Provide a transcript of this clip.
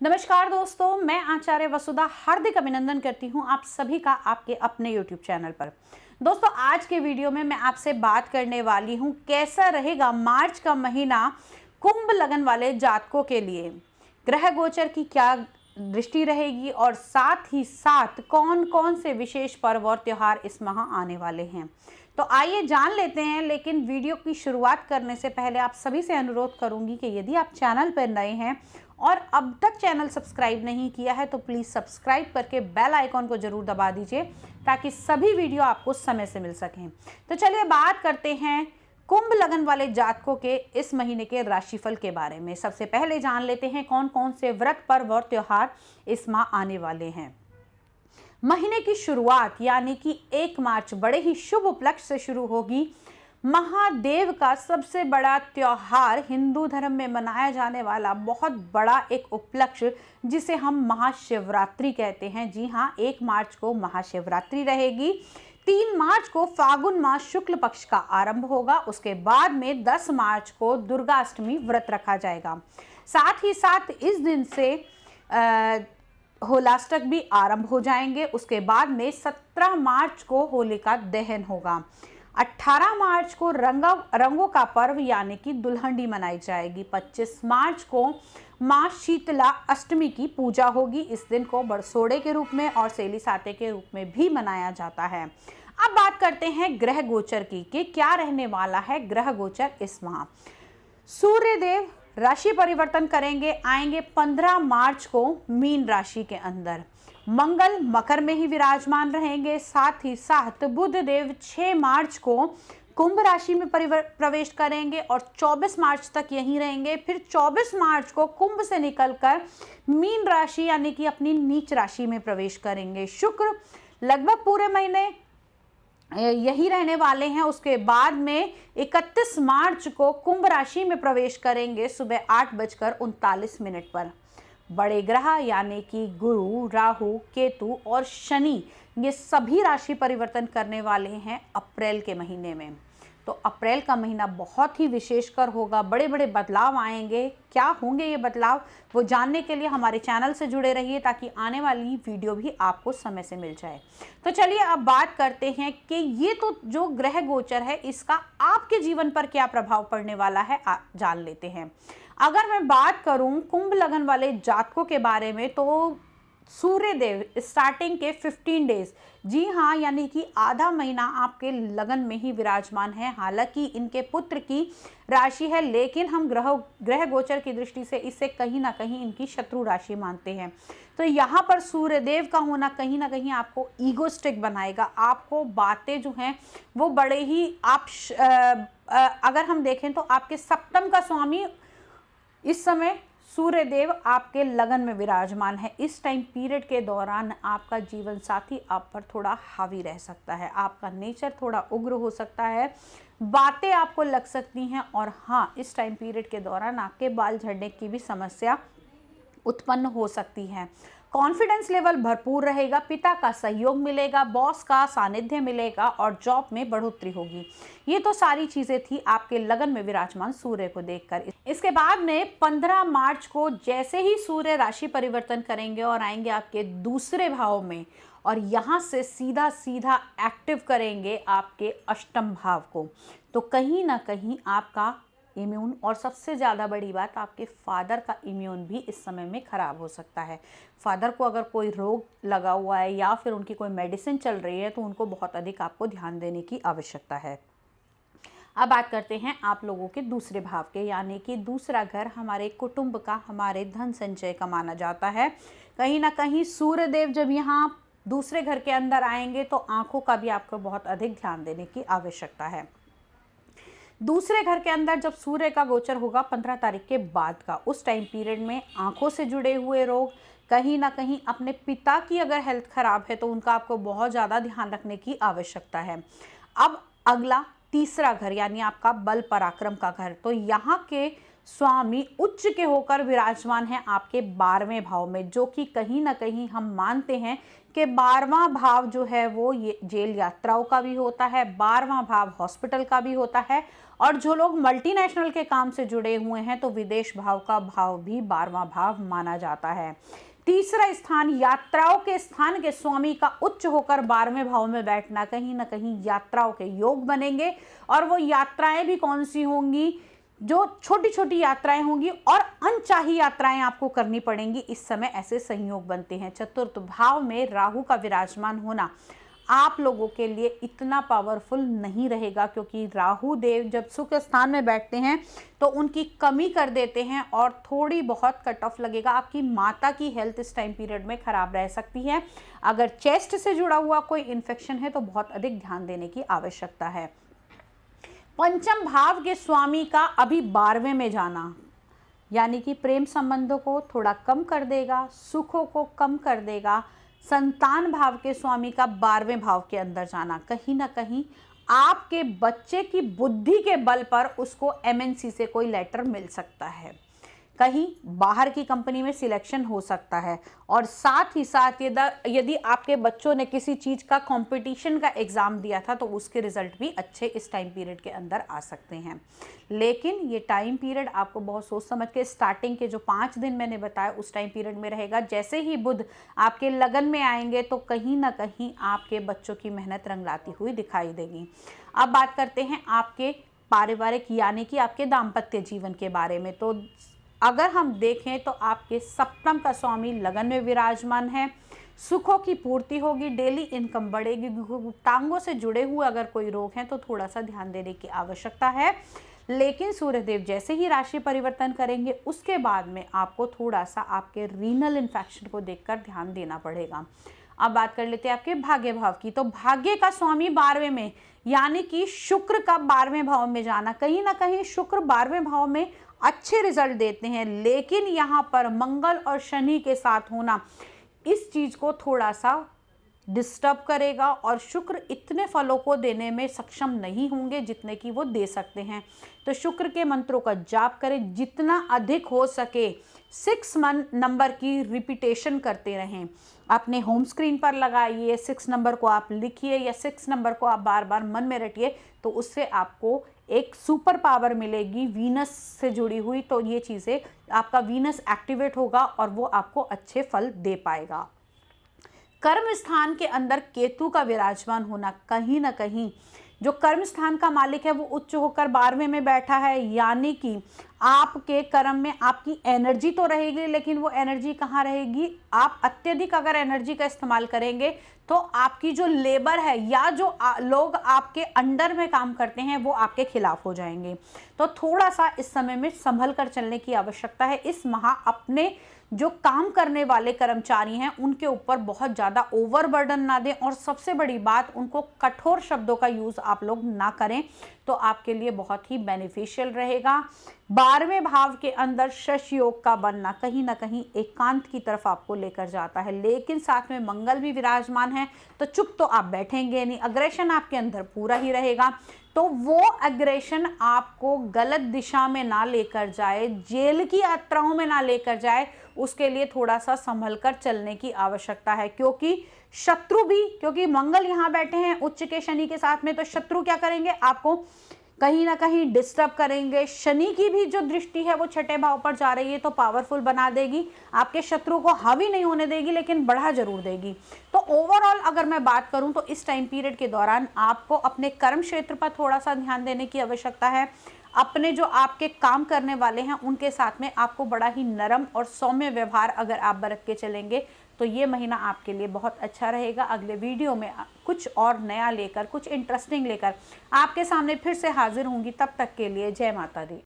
नमस्कार दोस्तों, मैं आचार्य वसुधा हार्दिक अभिनंदन करती हूं आप सभी का आपके अपने YouTube चैनल पर। दोस्तों, आज के वीडियो में मैं आपसे बात करने वाली हूं कैसा रहेगा मार्च का महीना कुंभ लगन वाले जातकों के लिए। ग्रह गोचर की क्या दृष्टि रहेगी और साथ ही साथ कौन कौन से विशेष पर्व और त्योहार इस माह आने वाले हैं, तो आइए जान लेते हैं। लेकिन वीडियो की शुरुआत करने से पहले आप सभी से अनुरोध करूंगी कि यदि आप चैनल पर नए हैं और अब तक चैनल सब्सक्राइब नहीं किया है तो प्लीज़ सब्सक्राइब करके बेल आइकॉन को जरूर दबा दीजिए ताकि सभी वीडियो आपको समय से मिल सकें। तो चलिए बात करते हैं कुंभ लगन वाले जातकों के इस महीने के राशिफल के बारे में। सबसे पहले जान लेते हैं कौन कौन से व्रत पर्व और त्योहार इस माह आने वाले हैं। महीने की शुरुआत यानी कि 1 मार्च बड़े ही शुभ उपलक्ष्य से शुरू होगी। महादेव का सबसे बड़ा त्योहार, हिंदू धर्म में मनाया जाने वाला बहुत बड़ा एक उपलक्ष्य जिसे हम महाशिवरात्रि कहते हैं। जी हाँ, 1 मार्च को महाशिवरात्रि रहेगी। 3 मार्च को फागुन मास शुक्ल पक्ष का आरंभ होगा। उसके बाद में 10 मार्च को दुर्गाष्टमी व्रत रखा जाएगा। साथ ही साथ इस दिन से होलाष्टक भी आरंभ हो जाएंगे। उसके बाद में 17 मार्च को होलिका दहन होगा। 18 मार्च को रंगों का पर्व यानी कि दुल्हनडी मनाई जाएगी। 25 मार्च को माँ शीतला अष्टमी की पूजा होगी। इस दिन को बरसोड़े के रूप में और सेली साते के रूप में भी मनाया जाता है। अब बात करते हैं ग्रह गोचर की कि क्या रहने वाला है ग्रह गोचर इस माह। सूर्य देव राशि परिवर्तन करेंगे, आएंगे 15 मार्च को मीन राशि के अंदर। मंगल मकर में ही विराजमान रहेंगे। साथ ही साथ बुध देव 6 मार्च को कुंभ राशि में प्रवेश करेंगे और 24 मार्च तक यहीं रहेंगे। फिर 24 मार्च को कुंभ से निकलकर मीन राशि यानी कि अपनी नीच राशि में प्रवेश करेंगे। शुक्र लगभग पूरे महीने यही रहने वाले हैं। उसके बाद में 31 मार्च को कुंभ राशि में प्रवेश करेंगे सुबह 8:39 पर। बड़े ग्रह यानी कि गुरु, राहु, केतु और शनि ये सभी राशि परिवर्तन करने वाले हैं अप्रैल के महीने में। तो अप्रैल का महीना बहुत ही विशेषकर होगा। बड़े बड़े बदलाव आएंगे। क्या होंगे ये बदलाव, वो जानने के लिए हमारे चैनल से जुड़े रहिए ताकि आने वाली वीडियो भी आपको समय से मिल जाए। तो चलिए अब बात करते हैं कि ये तो जो ग्रह गोचर है इसका आपके जीवन पर क्या प्रभाव पड़ने वाला है जान लेते हैं। अगर मैं बात करूं कुंभ लगन वाले जातकों के बारे में तो सूर्य देव स्टार्टिंग के 15 डेज, जी हाँ, यानी कि आधा महीना आपके लगन में ही विराजमान है। हालांकि इनके पुत्र की राशि है लेकिन हम ग्रह गोचर की दृष्टि से इसे कहीं ना कहीं इनकी शत्रु राशि मानते हैं। तो यहाँ पर सूर्य देव का होना कहीं ना कहीं आपको ईगोस्टिक बनाएगा। आपको बातें जो हैं वो बड़े ही अगर हम देखें तो आपके सप्तम का स्वामी इस समय सूर्य देव आपके लगन में विराजमान है। इस टाइम पीरियड के दौरान आपका जीवन साथी आप पर थोड़ा हावी रह सकता है। आपका नेचर थोड़ा उग्र हो सकता है, बातें आपको लग सकती हैं और हाँ, इस टाइम पीरियड के दौरान आपके बाल झड़ने की भी समस्या उत्पन्न हो सकती है। कॉन्फिडेंस लेवल भरपूर रहेगा, पिता का सहयोग मिलेगा, बॉस का सानिध्य मिलेगा और जॉब में बढ़ोतरी होगी। ये तो सारी चीजें थी आपके लगन में विराजमान सूर्य को देखकर। इसके बाद में 15 मार्च को जैसे ही सूर्य राशि परिवर्तन करेंगे और आएंगे आपके दूसरे भाव में और यहाँ से सीधा सीधा एक्टिव करेंगे आपके अष्टम भाव को, तो कहीं ना कहीं आपका इम्यून और सबसे ज़्यादा बड़ी बात आपके फादर का इम्यून भी इस समय में ख़राब हो सकता है। फादर को अगर कोई रोग लगा हुआ है या फिर उनकी कोई मेडिसिन चल रही है तो उनको बहुत अधिक आपको ध्यान देने की आवश्यकता है। अब बात करते हैं आप लोगों के दूसरे भाव के, यानी कि दूसरा घर हमारे कुटुंब का, हमारे धन संचय का माना जाता है। कहीं ना कहीं सूर्य देव जब यहाँ दूसरे घर के अंदर आएंगे तो आँखों का भी आपको बहुत अधिक ध्यान देने की आवश्यकता है। दूसरे घर के अंदर जब सूर्य का गोचर होगा 15 तारीख के बाद का, उस टाइम पीरियड में आंखों से जुड़े हुए रोग, कहीं ना कहीं अपने पिता की अगर हेल्थ खराब है तो उनका आपको बहुत ज़्यादा ध्यान रखने की आवश्यकता है। अब अगला तीसरा घर यानी आपका बल पराक्रम का घर, तो यहाँ के स्वामी उच्च के होकर विराजमान है आपके 12वें भाव में, जो कि कहीं ना कहीं हम मानते हैं कि 12वां भाव जो है वो ये जेल यात्राओं का भी होता है, 12वां भाव हॉस्पिटल का भी होता है और जो लोग मल्टीनेशनल के काम से जुड़े हुए हैं तो विदेश भाव का भाव भी 12वां भाव माना जाता है। तीसरा स्थान यात्राओं के स्थान के स्वामी का उच्च होकर 12वें भाव में बैठना, कहीं ना कहीं यात्राओं के योग बनेंगे। और वो यात्राएं भी कौन सी होंगी, जो छोटी छोटी यात्राएं होंगी और अनचाही यात्राएं आपको करनी पड़ेंगी। इस समय ऐसे संयोग बनते हैं। चतुर्थ भाव में राहु का विराजमान होना आप लोगों के लिए इतना पावरफुल नहीं रहेगा, क्योंकि राहु देव जब सुख स्थान में बैठते हैं तो उनकी कमी कर देते हैं और थोड़ी बहुत कट ऑफ लगेगा। आपकी माता की हेल्थ इस टाइम पीरियड में खराब रह सकती है। अगर चेस्ट से जुड़ा हुआ कोई इन्फेक्शन है तो बहुत अधिक ध्यान देने की आवश्यकता है। पंचम भाव के स्वामी का अभी 12वें में जाना यानी कि प्रेम संबंधों को थोड़ा कम कर देगा, सुखों को कम कर देगा। संतान भाव के स्वामी का 12वें भाव के अंदर जाना कहीं ना कहीं आपके बच्चे की बुद्धि के बल पर उसको एमएनसी से कोई लेटर मिल सकता है, कहीं बाहर की कंपनी में सिलेक्शन हो सकता है। और साथ ही साथ यदि आपके बच्चों ने किसी चीज़ का कंपटीशन का एग्ज़ाम दिया था तो उसके रिजल्ट भी अच्छे इस टाइम पीरियड के अंदर आ सकते हैं। लेकिन ये टाइम पीरियड आपको बहुत सोच समझ के, स्टार्टिंग के जो 5 दिन मैंने बताया उस टाइम पीरियड में रहेगा। जैसे ही बुध आपके लगन में आएंगे तो कहीं ना कहीं आपके बच्चों की मेहनत रंगलाती हुई दिखाई देगी। अब बात करते हैं आपके पारिवारिक यानी कि आपके दाम्पत्य जीवन के बारे में। तो अगर हम देखें तो आपके सप्तम का स्वामी लगन में विराजमान है। सुखों की पूर्ति होगी, डेली इनकम बढ़ेगी। टांगों से जुड़े हुए अगर कोई रोग हैं तो थोड़ा सा ध्यान देने की आवश्यकता है। लेकिन सूर्यदेव जैसे ही राशि परिवर्तन करेंगे उसके बाद में आपको थोड़ा सा आपके रीनल इन्फेक्शन को देखकर ध्यान देना पड़ेगा। अब बात कर लेते हैं आपके भाग्य भाव की। तो भाग्य का स्वामी 12वें में यानी कि शुक्र का 12वें भाव में जाना, कहीं ना कहीं शुक्र 12वें भाव में अच्छे रिजल्ट देते हैं। लेकिन यहाँ पर मंगल और शनि के साथ होना इस चीज़ को थोड़ा सा डिस्टर्ब करेगा और शुक्र इतने फलों को देने में सक्षम नहीं होंगे जितने कि वो दे सकते हैं। तो शुक्र के मंत्रों का जाप करें, जितना अधिक हो सके 6 नंबर की रिपीटेशन करते रहें। अपने होम स्क्रीन पर लगाइए, 6 नंबर को आप लिखिए या 6 नंबर को आप बार बार मन में रटिए, तो उससे आपको एक सुपर पावर मिलेगी वीनस से जुड़ी हुई। तो ये चीज़ें आपका वीनस एक्टिवेट होगा और वो आपको अच्छे फल दे पाएगा। कर्म स्थान के अंदर केतु का विराजमान होना, कहीं ना कहीं जो कर्म स्थान का मालिक है वो उच्च होकर 12वें में बैठा है, यानी कि आपके कर्म में आपकी एनर्जी तो रहेगी, लेकिन वो एनर्जी कहाँ रहेगी, आप अत्यधिक अगर एनर्जी का इस्तेमाल करेंगे तो आपकी जो लेबर है या जो लोग आपके अंडर में काम करते हैं वो आपके खिलाफ हो जाएंगे। तो थोड़ा सा इस समय में संभल कर चलने की आवश्यकता है। इस माह अपने जो काम करने वाले कर्मचारी हैं उनके ऊपर बहुत ज़्यादा ओवरबर्डन ना दें, और सबसे बड़ी बात, उनको कठोर शब्दों का यूज़ आप लोग ना करें, तो आपके लिए बहुत ही बेनिफिशियल रहेगा। 12वें भाव के अंदर शश योग का बनना कहीं ना कहीं एकांत की तरफ आपको लेकर जाता है, लेकिन साथ में मंगल भी विराजमान है, तो चुप तो आप बैठेंगे नहीं, अग्रेशन आपके अंदर पूरा ही रहेगा। तो वो एग्रेशन आपको गलत दिशा में ना लेकर जाए, जेल की यात्राओं में ना लेकर जाए, उसके लिए थोड़ा सा संभल कर चलने की आवश्यकता है। क्योंकि शत्रु भी, क्योंकि मंगल यहाँ बैठे हैं उच्च के शनि के साथ में, तो शत्रु क्या करेंगे, आपको कहीं ना कहीं डिस्टर्ब करेंगे। शनि की भी जो दृष्टि है वो 6ठे भाव पर जा रही है, तो पावरफुल बना देगी, आपके शत्रु को हावी नहीं होने देगी लेकिन बढ़ा जरूर देगी। तो ओवरऑल अगर मैं बात करूं तो इस टाइम पीरियड के दौरान आपको अपने कर्म क्षेत्र पर थोड़ा सा ध्यान देने की आवश्यकता है। अपने जो आपके काम करने वाले हैं उनके साथ में आपको बड़ा ही नरम और सौम्य व्यवहार अगर आप बरत के चलेंगे तो ये महीना आपके लिए बहुत अच्छा रहेगा। अगले वीडियो में कुछ और नया लेकर, कुछ इंटरेस्टिंग लेकर आपके सामने फिर से हाजिर होंगी। तब तक के लिए जय माता दी।